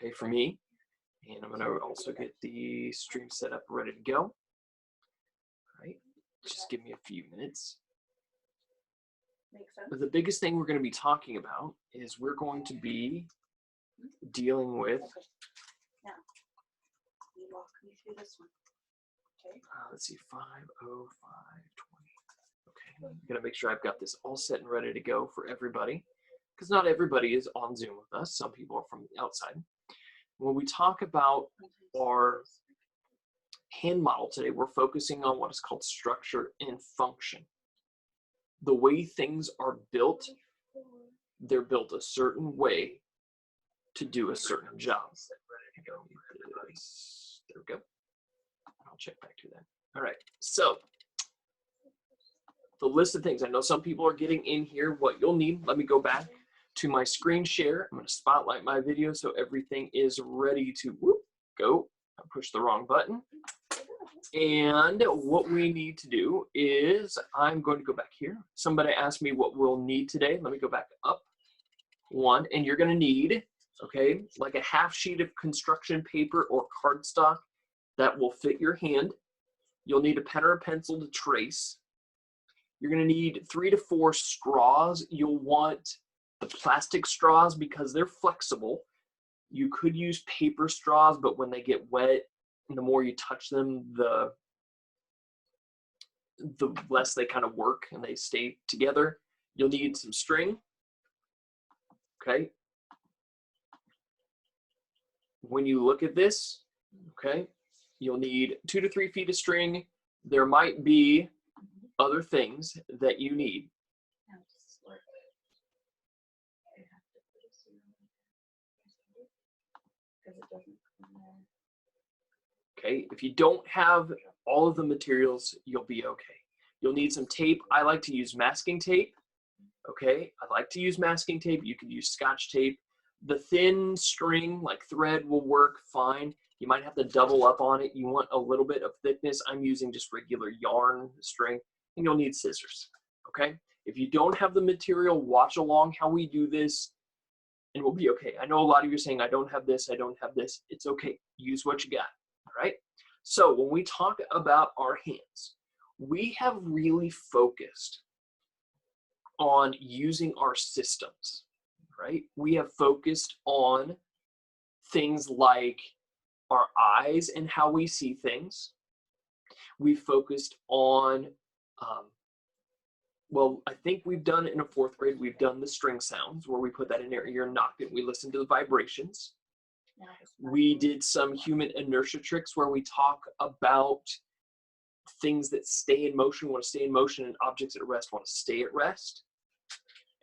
okay, for me. And I'm going to also get the stream set up, ready to go. All right, just give me a few minutes. Makes sense. But the biggest thing we're going to be talking about is we're going to be dealing with. Okay. Now, you walk me through this one. Okay. Let's see, 5:05:20. Okay, I'm going to make sure I've got this all set and ready to go for everybody, because not everybody is on Zoom with us. Some people are from the outside. When we talk about our hand model today, we're focusing on what is called structure and function. The way things are built, they're built a certain way to do a certain job. There we go. I'll check back to that. All right, so the list of things. I know some people are getting in here. What you'll need, let me go back to my screen share. I'm going to spotlight my video so everything is ready to go. I pushed the wrong button. And what we need to do is, I'm going to go back here. Somebody asked me what we'll need today. Let me go back up one. And you're going to need, okay, like a half sheet of construction paper or cardstock that will fit your hand. You'll need a pen or a pencil to trace. You're going to need 3 to 4 straws. You'll want the plastic straws because they're flexible. You could use paper straws, but when they get wet, and the more you touch them, the less they kind of work and they stay together. You'll need some string. Okay. When you look at this, okay, you'll need 2 to 3 feet of string. There might be other things that you need. Okay, if you don't have all of the materials, you'll be okay. You'll need some tape. I like to use masking tape. Okay, I like to use masking tape. You could use Scotch tape. The thin string, like thread, will work fine. You might have to double up on it. You want a little bit of thickness. I'm using just regular yarn string, and you'll need scissors. Okay, if you don't have the material, watch along how we do this, and we'll be okay. I know a lot of you are saying, I don't have this, I don't have this. It's okay. Use what you got. All right. So when we talk about our hands, we have really focused on using our systems, right? We have focused on things like our eyes and how we see things. We focused on, well, I think we've done it in a 4th grade. We've done the string sounds where we put that in your ear and knocked it. We listened to the vibrations. We did some human inertia tricks where we talk about things that stay in motion, want to stay in motion, and objects at rest want to stay at rest.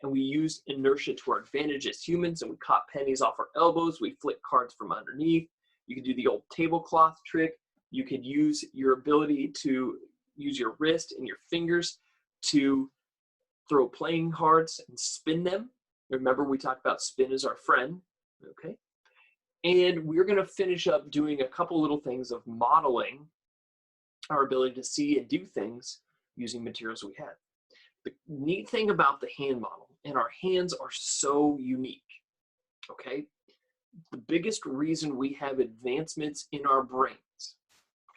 And we used inertia to our advantage as humans, and we caught pennies off our elbows. We flicked cards from underneath. You could do the old tablecloth trick. You could use your ability to use your wrist and your fingers to throw playing cards and spin them. Remember, we talked about spin as our friend, okay? And we're going to finish up doing a couple little things of modeling our ability to see and do things using materials we have. The neat thing about the hand model, and our hands are so unique, okay? The biggest reason we have advancements in our brains,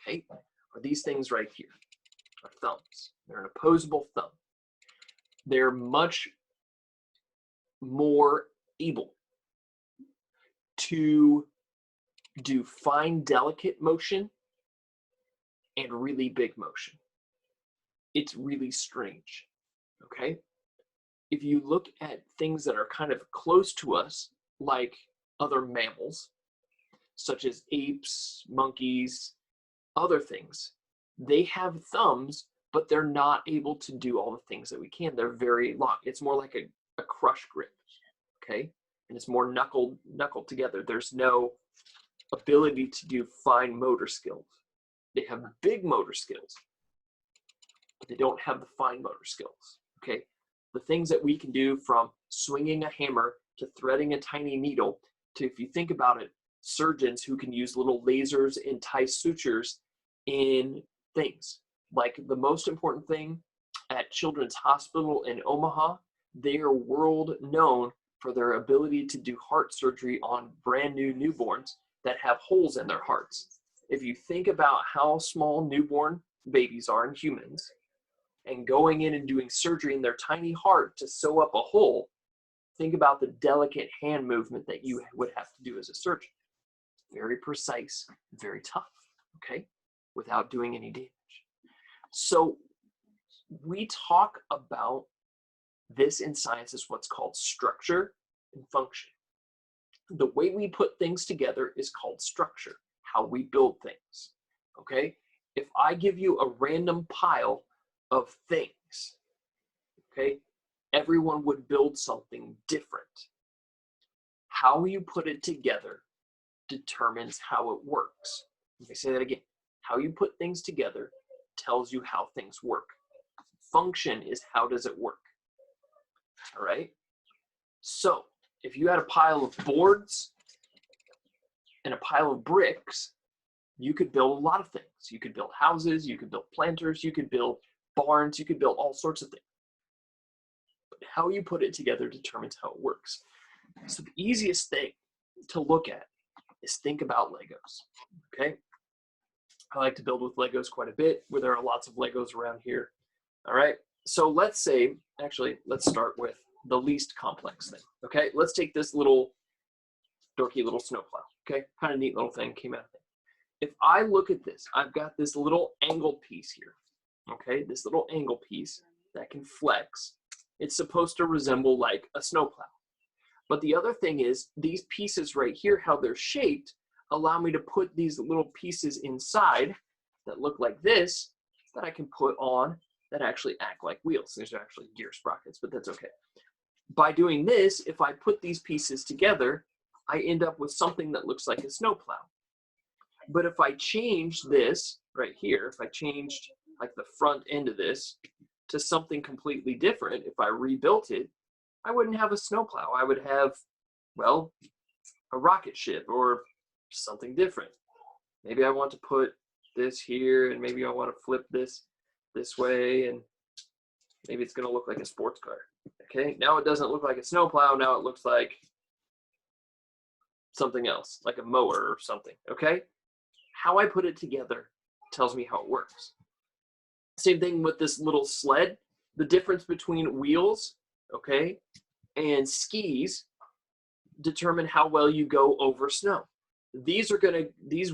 okay, are these things right here, our thumbs. They're an opposable thumb. They're much more able to do fine, delicate motion and really big motion. It's really strange, okay? If you look at things that are kind of close to us, like other mammals, such as apes, monkeys, other things, they have thumbs, but they're not able to do all the things that we can. They're very long. It's more like a crush grip, okay? And it's more knuckled together. There's no ability to do fine motor skills. They have big motor skills, but they don't have the fine motor skills, okay? The things that we can do, from swinging a hammer to threading a tiny needle to, if you think about it, surgeons who can use little lasers and tie sutures in things. Like the most important thing at Children's Hospital in Omaha, they are world known for their ability to do heart surgery on brand new newborns that have holes in their hearts. If you think about how small newborn babies are in humans, and going in and doing surgery in their tiny heart to sew up a hole, think about the delicate hand movement that you would have to do as a surgeon. Very precise, very tough, okay, without doing any damage. So we talk about this in science is what's called structure and function. The way we put things together is called structure, how we build things, okay? If I give you a random pile of things, okay, everyone would build something different. How you put it together determines how it works. Let me say that again. How you put things together tells you how things work. Function is how does it work, all right? So if you had a pile of boards and a pile of bricks, you could build a lot of things. You could build houses, you could build planters, you could build barns, you could build all sorts of things. But how you put it together determines how it works. So the easiest thing to look at is think about Legos, okay? I like to build with Legos quite a bit, where there are lots of Legos around here. All right, so let's say, actually, let's start with the least complex thing, okay? Let's take this little dorky little snowplow, okay? Kind of neat little thing came out of it. If I look at this, I've got this little angle piece here, okay? This little angle piece that can flex. It's supposed to resemble like a snowplow. But the other thing is these pieces right here, how they're shaped, allow me to put these little pieces inside that look like this that I can put on that actually act like wheels. These are actually gear sprockets, but that's okay. By doing this, if I put these pieces together, I end up with something that looks like a snowplow. But if I change this right here, if I changed like the front end of this to something completely different, if I rebuilt it, I wouldn't have a snowplow. I would have, well, a rocket ship or something different. Maybe I want to put this here, and maybe I want to flip this way, and maybe it's going to look like a sports car. Okay, now it doesn't look like a snowplow. Now it looks like something else, like a mower or something. Okay, how I put it together tells me how it works. Same thing with this little sled. The difference between wheels, okay, and skis determine how well you go over snow. These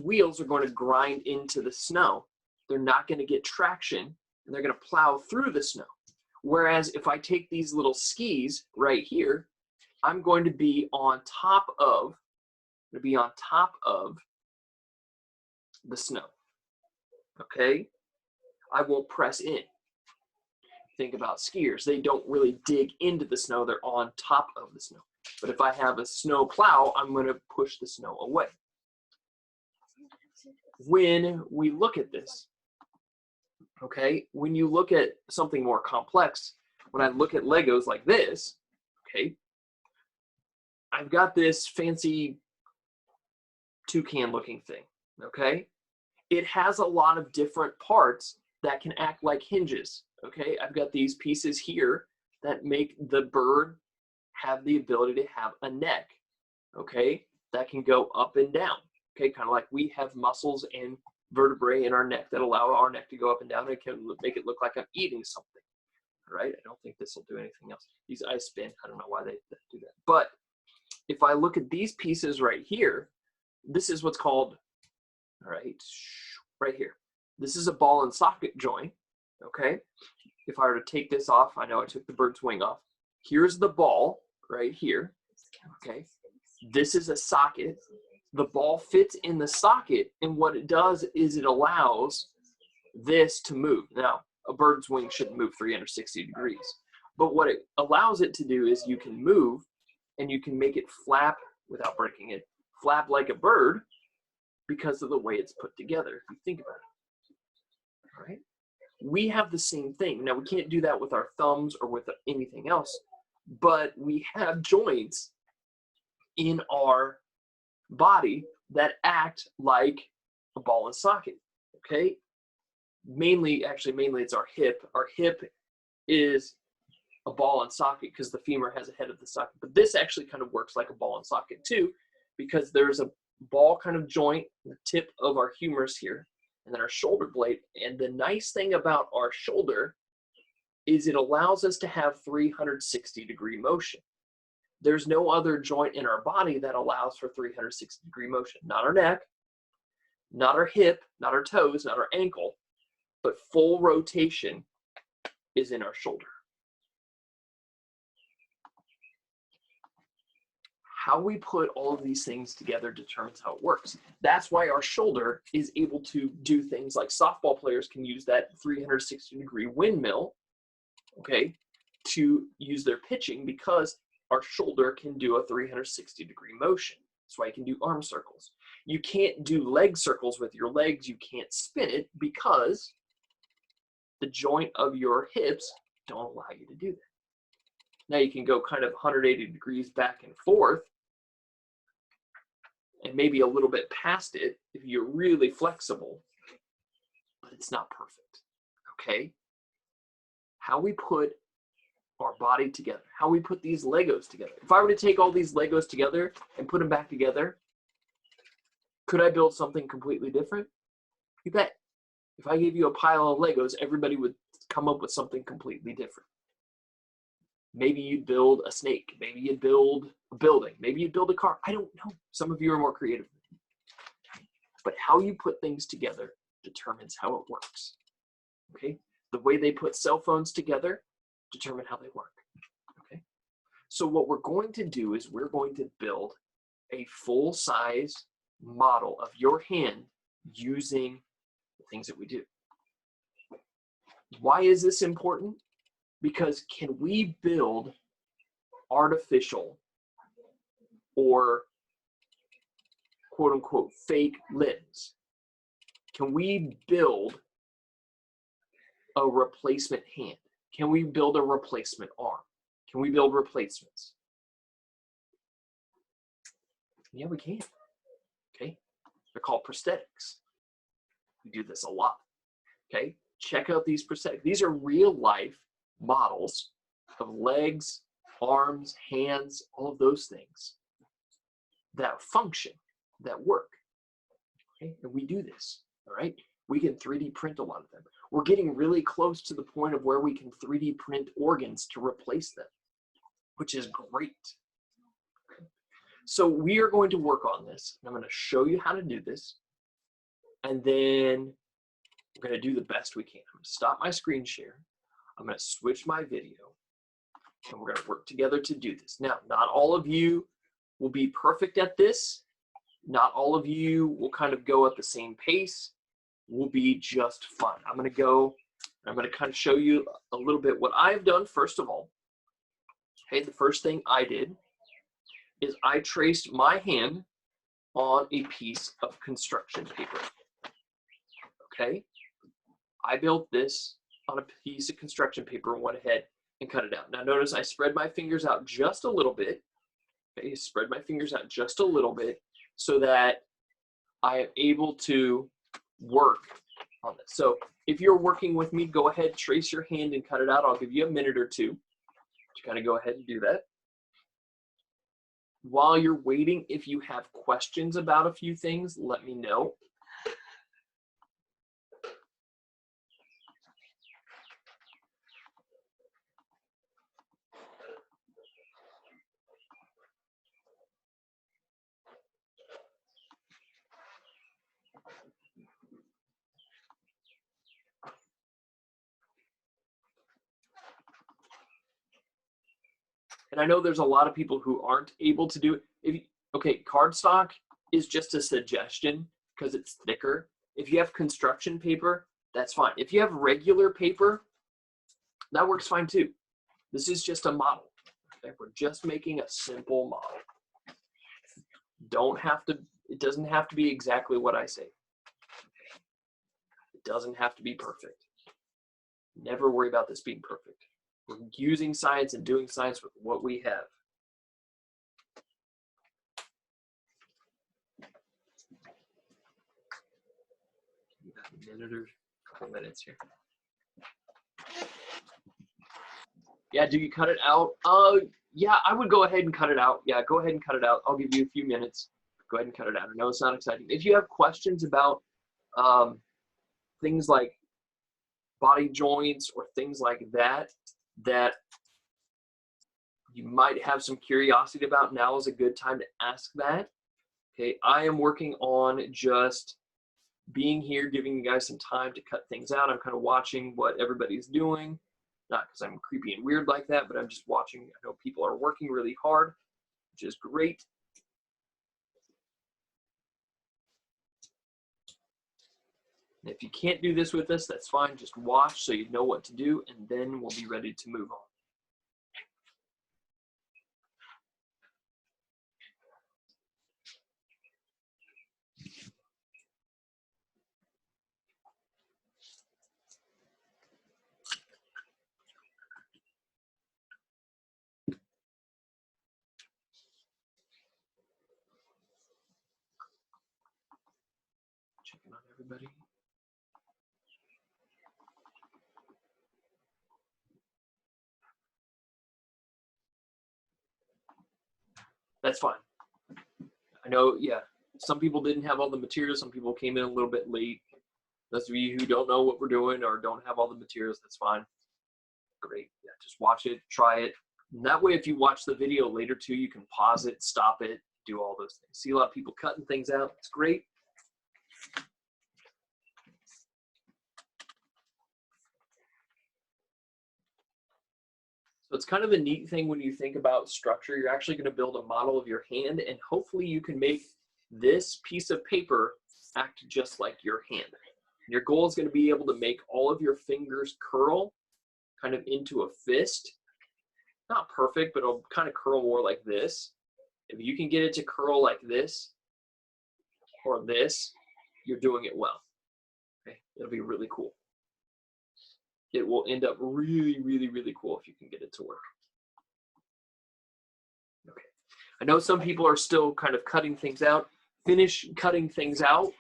wheels are going to grind into the snow. They're not going to get traction, and they're going to plow through the snow. Whereas if I take these little skis right here, I'm going to be on top of the snow. Okay? I won't press in. Think about skiers. They don't really dig into the snow. They're on top of the snow. But if I have a snow plow, I'm going to push the snow away. When we look at this, okay, when you look at something more complex, when I look at Legos like this, okay, I've got this fancy toucan looking thing, okay? It has a lot of different parts that can act like hinges, okay? I've got these pieces here that make the bird have the ability to have a neck, okay, that can go up and down, okay, kind of like we have muscles and vertebrae in our neck that allow our neck to go up and down. It can make it look like I'm eating something, right? I don't think this will do anything else. These eyes spin. I don't know why they do that. But if I look at these pieces right here, this is what's called, all right here. This is a ball and socket joint, okay? If I were to take this off, I know I took the bird's wing off. Here's the ball right here, okay? This is a socket. The ball fits in the socket, and what it does is it allows this to move. Now, a bird's wing shouldn't move 360 degrees, but what it allows it to do is you can move, and you can make it flap without breaking it, flap like a bird because of the way it's put together, if you think about it, all right? We have the same thing. Now, we can't do that with our thumbs or with anything else, but we have joints in our body that act like a ball and socket, okay? Mainly it's our hip. Our hip is a ball and socket because the femur has a head of the socket. But this actually kind of works like a ball and socket too, because there's a ball kind of joint, the tip of our humerus here, and then our shoulder blade. And the nice thing about our shoulder is it allows us to have 360-degree motion. There's no other joint in our body that allows for 360-degree motion. Not our neck, not our hip, not our toes, not our ankle, but full rotation is in our shoulder. How we put all of these things together determines how it works. That's why our shoulder is able to do things like softball players can use that 360-degree windmill, okay, to use their pitching, because our shoulder can do a 360-degree motion. That's why you can do arm circles. You can't do leg circles with your legs. You can't spin it because the joint of your hips don't allow you to do that. Now you can go kind of 180 degrees back and forth and maybe a little bit past it if you're really flexible, but it's not perfect, okay? How we put our body together, how we put these Legos together. If I were to take all these Legos together and put them back together, could I build something completely different? You bet. If I gave you a pile of Legos, everybody would come up with something completely different. Maybe you'd build a snake. Maybe you'd build a building. Maybe you'd build a car. I don't know. Some of you are more creative. But how you put things together determines how it works. Okay? The way they put cell phones together determine how they work. Okay? So what we're going to do is we're going to build a full-size model of your hand using the things that we do. Why is this important? Because can we build artificial or quote unquote fake limbs? Can we build a replacement hand? Can we build a replacement arm? Can we build replacements? Yeah, we can. Okay, they're called prosthetics. We do this a lot. Okay, check out these prosthetics. These are real life models of legs, arms, hands, all of those things that function, that work. Okay, and we do this. All right, we can 3D print a lot of them. We're getting really close to the point of where we can 3D print organs to replace them, which is great. So we are going to work on this. I'm going to show you how to do this, and then we're going to do the best we can. I'm going to stop my screen share. I'm going to switch my video, and we're going to work together to do this. Now, not all of you will be perfect at this. Not all of you will kind of go at the same pace. We'll be just fine. I'm going to kind of show you a little bit what I've done first of all. Okay, the first thing I did is I traced my hand on a piece of construction paper. Okay, I built this on a piece of construction paper and went ahead and cut it out. Now notice I spread my fingers out just a little bit. Okay, spread my fingers out just a little bit so that I am able to work on this. So if you're working with me, go ahead, trace your hand and cut it out. I'll give you a minute or two to kind of go ahead and do that. While you're waiting, if you have questions about a few things, let me know. And I know there's a lot of people who aren't able to do it. Okay, cardstock is just a suggestion because it's thicker. If you have construction paper, that's fine. If you have regular paper, that works fine too. This is just a model. Okay? We're just making a simple model. It doesn't have to be exactly what I say. It doesn't have to be perfect. Never worry about this being perfect. We're using science and doing science with what we have. A minute or a couple minutes here. Yeah, do you cut it out? Yeah, I would go ahead and cut it out. Yeah, go ahead and cut it out. I'll give you a few minutes. Go ahead and cut it out. I know it's not exciting. If you have questions about things like body joints or things like that, that you might have some curiosity about, now is a good time to ask that. Okay, I am working on just being here, giving you guys some time to cut things out. I'm kind of watching what everybody's doing. Not because I'm creepy and weird like that, but I'm just watching. I know people are working really hard, which is great. And if you can't do this with us, that's fine. Just watch so you know what to do, and then we'll be ready to move on. Checking on everybody. That's fine. I know, yeah, some people didn't have all the materials. Some people came in a little bit late. Those of you who don't know what we're doing or don't have all the materials, that's fine. Great. Yeah, just watch it, try it. And that way, if you watch the video later too, you can pause it, stop it, do all those things. See a lot of people cutting things out. It's great. So it's kind of a neat thing when you think about structure. You're actually going to build a model of your hand, and hopefully you can make this piece of paper act just like your hand. Your goal is going to be able to make all of your fingers curl kind of into a fist. Not perfect, but it'll kind of curl more like this. If you can get it to curl like this or this, you're doing it well. Okay, it'll be really cool. It will end up really, really, really cool if you can get it to work. Okay. I know some people are still kind of cutting things out. Finish cutting things out.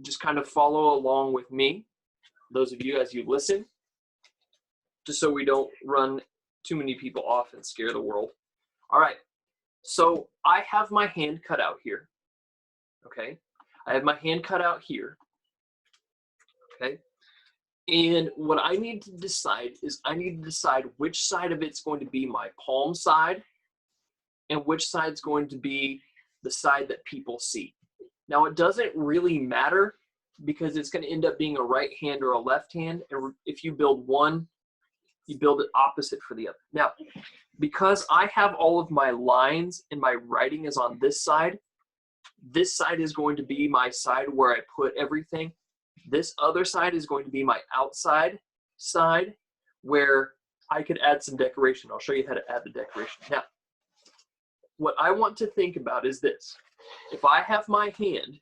Just kind of follow along with me. Those of you as you listen, just so we don't run too many people off and scare the world. All right. So I have my hand cut out here. Okay. I have my hand cut out here. Okay. And what I need to decide is I need to decide which side of it's going to be my palm side and which side is going to be the side that people see. Now, it doesn't really matter because it's going to end up being a right hand or a left hand. And if you build one, you build it opposite for the other. Now, because I have all of my lines and my writing is on this side is going to be my side where I put everything. This other side is going to be my outside side where I could add some decoration. I'll show you how to add the decoration. Now, what I want to think about is this. If I have my hand,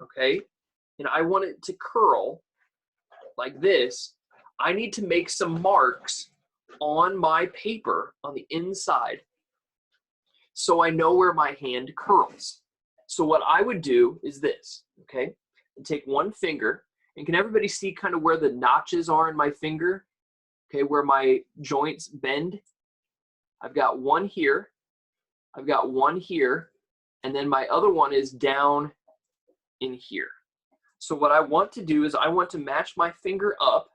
okay, and I want it to curl like this, I need to make some marks on my paper on the inside so I know where my hand curls. So what I would do is this, okay, and take one finger, and can everybody see kind of where the notches are in my finger? Okay, where my joints bend? I've got one here, I've got one here, and then my other one is down in here. So what I want to do is I want to match my finger up,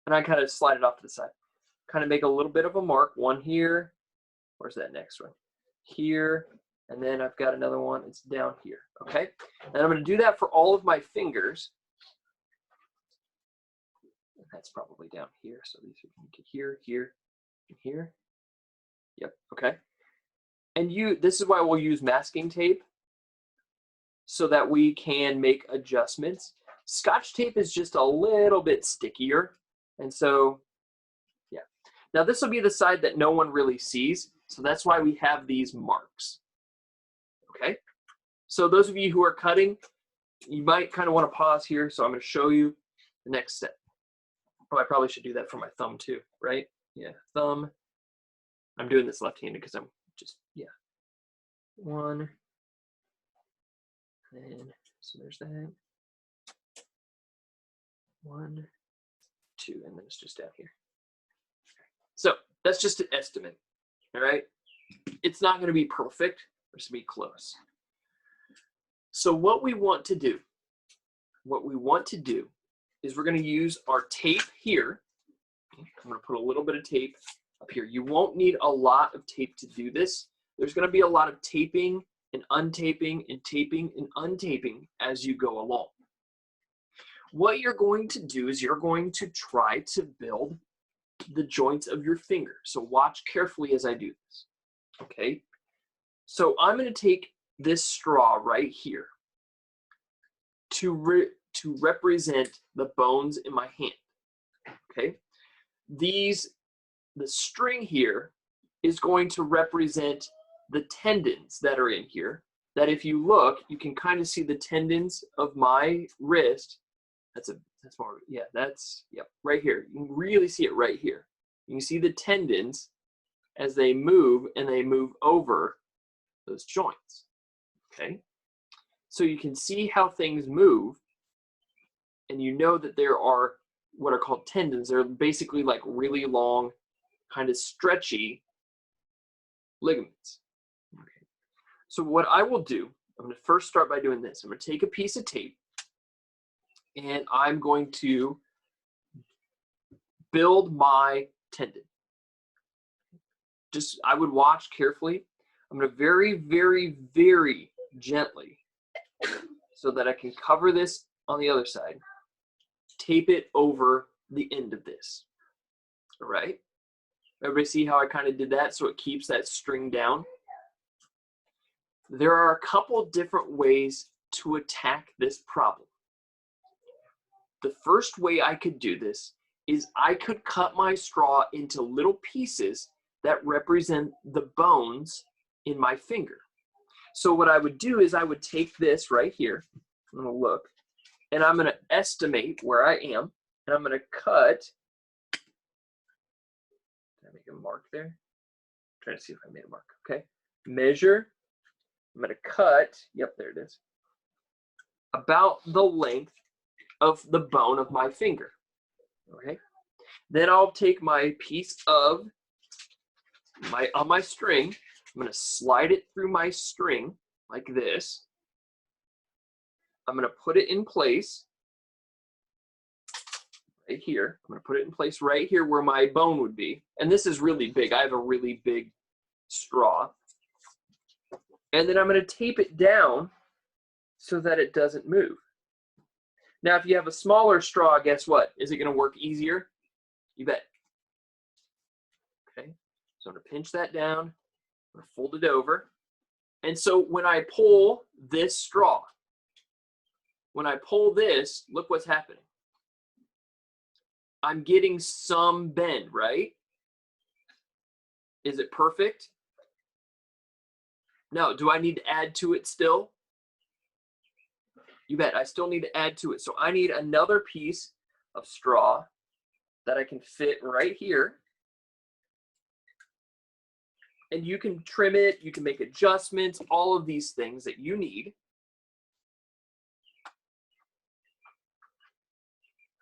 and I kind of slide it off to the side. Kind of make a little bit of a mark, one here. Where's that next one? Here, and then I've got another one, it's down here, okay? And I'm gonna do that for all of my fingers. That's probably down here, so these are here, here, and here. Yep, okay. And this is why we'll use masking tape so that we can make adjustments. Scotch tape is just a little bit stickier, and so, yeah. Now this will be the side that no one really sees, so that's why we have these marks, okay? So those of you who are cutting, you might kind of want to pause here, so I'm going to show you the next step. Oh, I probably should do that for my thumb too, right? Yeah, thumb. I'm doing this left-handed because I'm just, yeah. One. And so there's that. 1, 2, and then it's just down here. So that's just an estimate, all right? It's not going to be perfect. It's going to be close. So what we want to do is we're going to use our tape here. I'm going to put a little bit of tape up here. You won't need a lot of tape to do this. There's going to be a lot of taping and untaping and taping and untaping as you go along. What you're going to do is you're going to try to build the joints of your finger. So watch carefully as I do this, okay? So I'm going to take this straw right here to represent the bones in my hand, okay? The string here is going to represent the tendons that are in here, that if you look, you can kind of see the tendons of my wrist. That's more, yeah, yep, right here. You can really see it right here. You can see the tendons as they move and they move over those joints, okay? So you can see how things move, and you know that there are what are called tendons. They're basically like really long, kind of stretchy ligaments. Okay. So what I will do, I'm going to first start by doing this. I'm going to take a piece of tape, and I'm going to build my tendon. Just, I would watch carefully. I'm going to very, very, very gently, so that I can cover this on the other side, tape it over the end of this. All right? Everybody see how I kind of did that so it keeps that string down? There are a couple different ways to attack this problem. The first way I could do this is I could cut my straw into little pieces that represent the bones in my finger. So what I would do is I would take this right here, I'm going to look, and I'm going to estimate where I am, and I'm going to cut. Did I make a mark there? I'm trying to see if I made a mark. Okay. Measure. I'm going to cut. Yep, there it is. About the length of the bone of my finger. Okay. Then I'll take my piece of my string. I'm going to slide it through my string like this. I'm going to put it in place right here. I'm going to put it in place right here where my bone would be. And this is really big. I have a really big straw. And then I'm going to tape it down so that it doesn't move. Now, if you have a smaller straw, guess what? Is it going to work easier? You bet. Okay, so I'm going to pinch that down. I'm going to fold it over. And so when I pull this straw, when I pull this, look what's happening. I'm getting some bend, right? Is it perfect? No. Do I need to add to it still? You bet. I still need to add to it. So I need another piece of straw that I can fit right here. And you can trim it. You can make adjustments, all of these things that you need.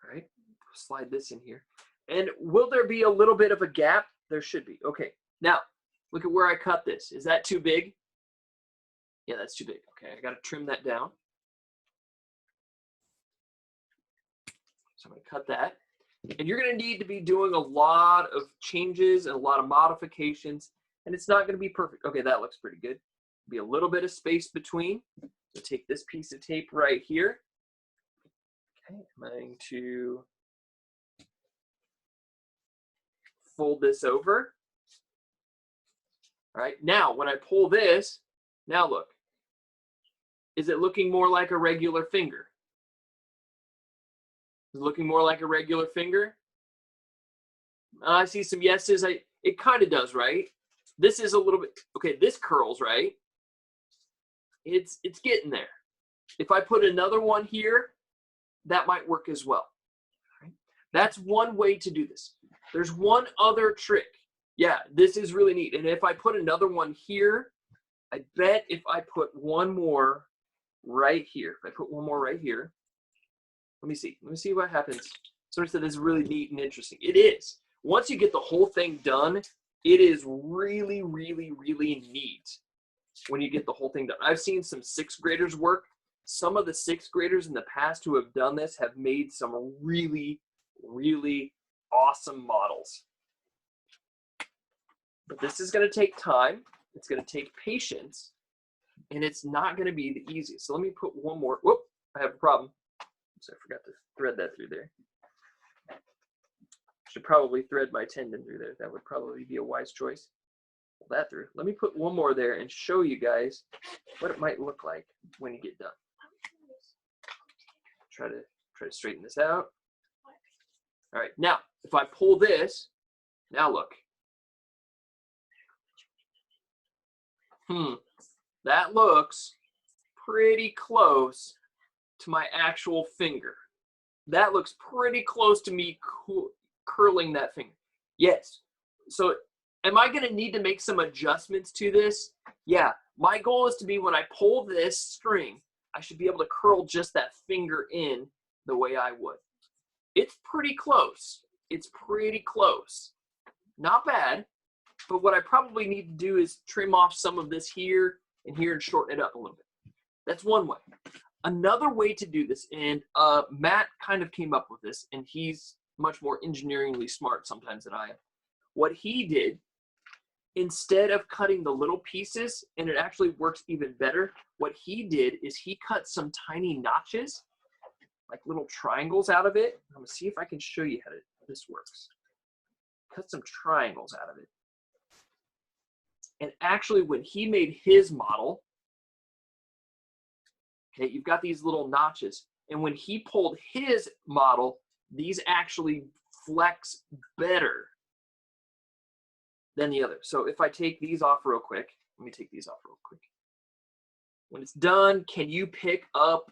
All right. Slide this in here. And will there be a little bit of a gap? There should be. Okay. Now, look at where I cut this. Is that too big? Yeah, that's too big. Okay, I got to trim that down. So I'm going to cut that. And you're going to need to be doing a lot of changes and a lot of modifications, and it's not going to be perfect. Okay, that looks pretty good. Be a little bit of space between. So take this piece of tape right here. Okay, I'm going to fold this over. All right, now when I pull this, now look. Is it looking more like a regular finger? Is it looking more like a regular finger? I see some yeses. It kind of does, right? This is a little bit, okay, this curls, right? It's getting there. If I put another one here, that might work as well. Right? That's one way to do this. There's one other trick. Yeah, this is really neat. And if I put another one here, I bet if I put one more right here, if I put one more right here, let me see what happens. Somebody said this is really neat and interesting. It is. Once you get the whole thing done, it is really, really, really neat when you get the whole thing done. I've seen some 6th graders work. Some of the 6th graders in the past who have done this have made some really, really awesome models. But this is going to take time. It's going to take patience. And it's not going to be the easiest. So let me put one more. Whoop, I have a problem. So I forgot to thread that through there. Should probably thread my tendon through there. That would probably be a wise choice. Pull that through. Let me put one more there and show you guys what it might look like when you get done. Try to straighten this out. All right, now if I pull this, now look. That looks pretty close to my actual finger. That looks pretty close to me curling that finger. Yes. So am I going to need to make some adjustments to this? Yeah. My goal is to be when I pull this string, I should be able to curl just that finger in the way I would. It's pretty close. It's pretty close. Not bad. But what I probably need to do is trim off some of this here and here and shorten it up a little bit. That's one way. Another way to do this, and Matt kind of came up with this, and he's much more engineeringly smart sometimes than I am. What he did, instead of cutting the little pieces, and it actually works even better, what he did is he cut some tiny notches, like little triangles out of it. I'm going to see if I can show you how this works. Cut some triangles out of it. And actually, when he made his model, okay, you've got these little notches. And when he pulled his model, these actually flex better than the other. So if I take these off real quick, let me take these off real quick. When it's done, can you pick up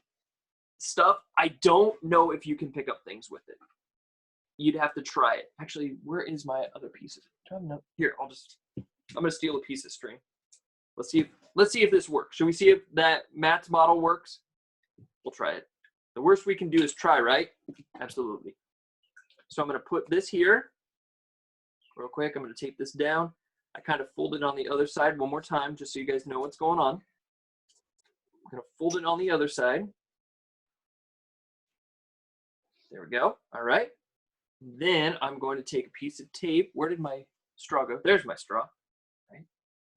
stuff? I don't know if you can pick up things with it. You'd have to try it. Actually, where is my other pieces? Here, I'm gonna steal a piece of string. Let's see if this works. Should we see if that Matt's model works? We'll try it. The worst we can do is try, right? Absolutely. So I'm gonna put this here real quick. I'm gonna tape this down. I kind of fold it on the other side one more time just so you guys know what's going on. I'm gonna fold it on the other side. There we go. All right. Then I'm going to take a piece of tape. Where did my straw go? There's my straw. Right.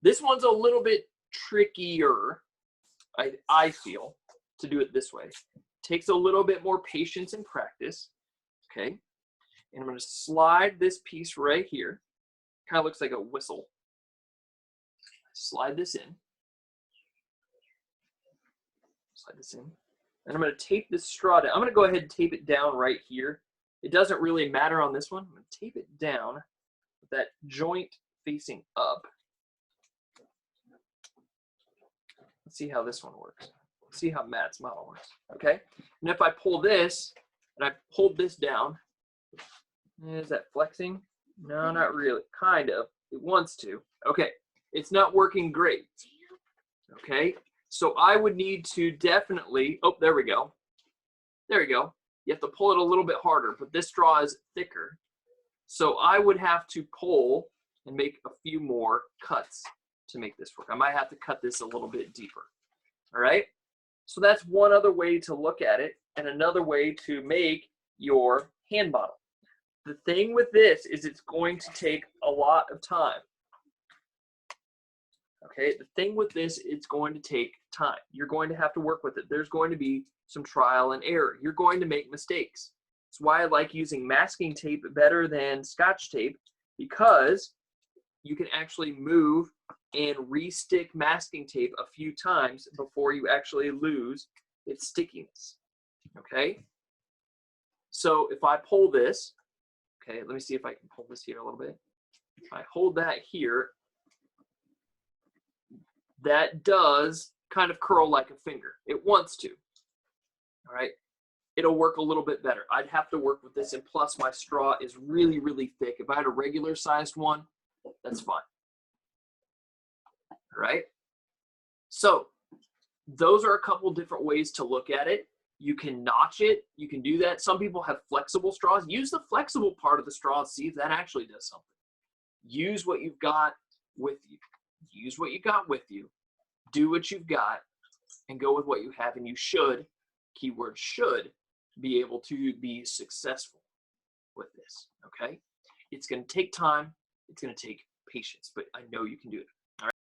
This one's a little bit trickier, I feel, to do it this way. Takes a little bit more patience and practice. Okay. And I'm going to slide this piece right here. Kind of looks like a whistle. Slide this in. Slide this in. And I'm going to tape this straw down. I'm going to go ahead and tape it down right here. It doesn't really matter on this one. I'm going to tape it down with that joint facing up. Let's see how this one works. Let's see how Matt's model works. Okay. And if I pull this and I pulled this down, is that flexing? No, not really. Kind of. It wants to. Okay. It's not working great. Okay. So I would need to definitely, oh, there we go. There we go. You have to pull it a little bit harder, but this straw is thicker. So I would have to pull and make a few more cuts to make this work. I might have to cut this a little bit deeper. All right. So that's one other way to look at it, and another way to make your hand model. The thing with this is it's going to take a lot of time. Okay, the thing with this, it's going to take time. You're going to have to work with it. There's going to be some trial and error. You're going to make mistakes. That's why I like using masking tape better than Scotch tape, because you can actually move and re-stick masking tape a few times before you actually lose its stickiness. Okay, so if I pull this, okay, let me see if I can pull this here a little bit. If I hold that here, that does kind of curl like a finger. It wants to. All right. It'll work a little bit better. I'd have to work with this, and plus my straw is really, really thick. If I had a regular sized one, that's fine. All right. So those are a couple different ways to look at it. You can notch it. You can do that. Some people have flexible straws. Use the flexible part of the straw. See if that actually does something. Use what you've got with you. Use what you got with you. Do what you've got and go with what you have. And you should, keyword should, be able to be successful with this, okay? It's going to take time. It's going to take patience, but I know you can do it.